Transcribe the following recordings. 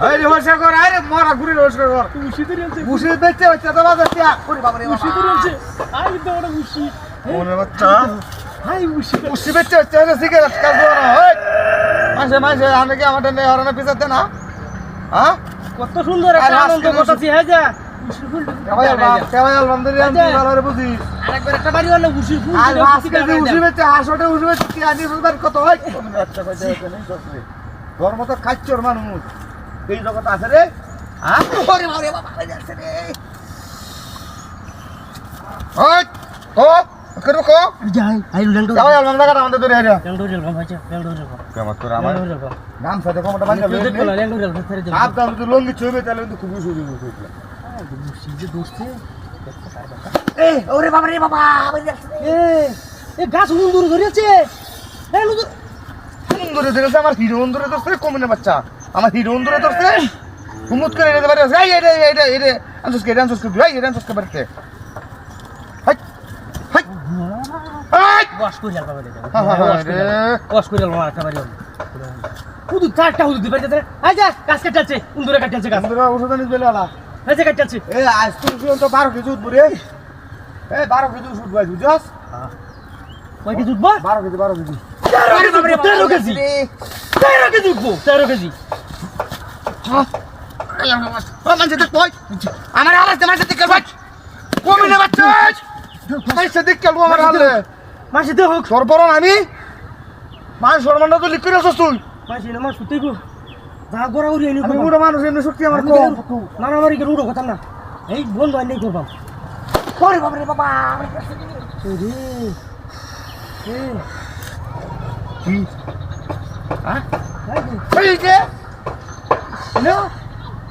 আরে হোসা কর আরে মারা ঘুরে হোসা কর উশি বেচে হচ্ছে তো বাজাতে ওরে বাবা রে উশি ধরেছে আই তো ওটা উশি ওরে বাচ্চা হাই উশি বেচে হচ্ছে সিগারেট কাজ করো না ওই মাসে আমি কি আমাদের নেই হরনা পিছাতে না হ্যাঁ কত সুন্দর একটা আনন্দ করতেছি হ্যাঁ যা কেবাই আলহামদুলিল্লাহ ভালো রে বুঝিস আরেকবার একটা বাড়ি হলো উশি ফুল আর আজকে যে উশি বেচে হাসোটে উশি বেচে কি আনি বুঝবার কত হয় আচ্ছা কইতে হচ্ছে না সত্যি ধর্ম তো খাচ্চর মানুষ এই জগৎ আছে রে হ্যাঁ ওরে বাবা হয়ে যাচ্ছে রে ওই কো করো কো যাই আই ল্যান্ড যাও আলম লাগা আমাদের ধরে আইরা ল্যান্ড রেল ভাইছে ল্যান্ড রেল কেমন করে আমার নাম সাথে কোমটা বান্ধা লই ল্যান্ড রেল ছেড়ে দে আপ দাও তো লঙ্গি ছবি তাহলে কিন্তু খুব সুযোগ হইছে উশি যে দোস্তে এ ওরে বাবা রে বাবা হয়ে যাচ্ছে এ গাছ উন্দুর ধরেছে এ উন্দুর ধরে ধরেছে আমার হিরো ধরে ধরছে কমনে বাচ্চা আমার হিরো ধরে ধরছে হুমুত করে নিতে পারে এই আনসকে ভাই এটা আনসকে পারতে হাই হাই হাই ওয়াশ করে যাবে রে রে ওয়াশ করে যাবে একটা বাড়ি হবে হুদু চারটা হুদু দিবে যাতে আই যা গাছ কাটছে উন্দুরে কাটছে গাছ আমরা ওষুধ আনিস বেলা আলা এই যে কাটছে এ আজ তুমি তো 12 কেজি উঠবো রে এ 12 কেজি উঠবো ভাই বুঝছস কয় কেজি উঠবো 12 কেজি 13 কেজি 13 কেজি উঠবো 13 কেজি হ্যাঁ মানছে দেখ কই আমার আওয়াজ দে মানছে দেখ ভাই কমনে বাচ্চা মানছে দেখ কেন আমার হালে মাসে দেখ সরবরণ আমি মান সম্মানটা তো লিখে রাখছস তুই মাসে না মাস তুই গো যা গোরা উড়ি এনে আমি পুরো মানুষ এমনি শক্তি আমার কম মারামারি করে উড়ো কথা না এই বন্ধ আই নেই করবাম ওরে বাবা রে বাবা রে এ কি হ্যাঁ এই যে নো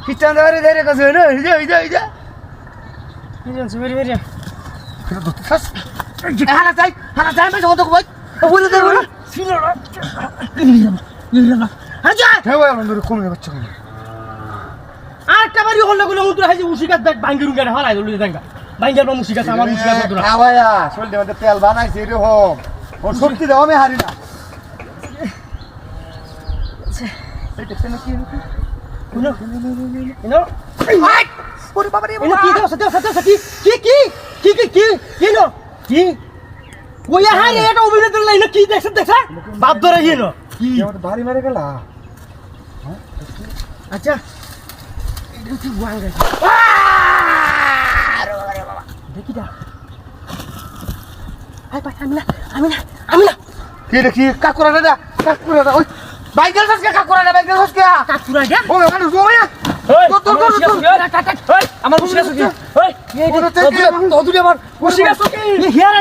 কিচেন দারে দারে কাছে না এই যে এই যে বেরি বেরি কিন্তু তো ফাস হালা যাই আমি যত কই ওরে দে ওরে ছিল না ইলা আচ্ছা হেওয়া বন্ধুরে কমে বাচ্চা কম আরেকটা বাড়ি হলে গুলো মুতুরা হাজি উশিকাত ব্যাগ ভাঙ্গি রুঙ্গা হারাই দলু দেঙ্গা ভাঙ্গি না মুশিকাত আমার মুশিকাত দরা খাওয়ায়া চলতে মধ্যে তেল বানাইছে রে হোম ও শক্তি দাও আমি হারি না এটা কেন কি শুনো ইনো আই ওরে বাবা রে ইনো বাবা কি দাও কি নো কি ওই হারে এটা অভিনয় দিল না কি দেখছ বাপ ধরে গিয়েনো কি আমার বাড়ি মেরে গেলা আচ্ছা এটা কি ওয়াং গেছে আরে বাবা রে বাবা দেখি দা আই পাই আমি না কি দেখি কাকুরা ওই বাইকেল সসকে কাকুরা কাকুরা দে ও মানুষ গোয়া আমার মুশিকা সুকি এই তো দূরে আমার মুশিকা সুকি হিয়ার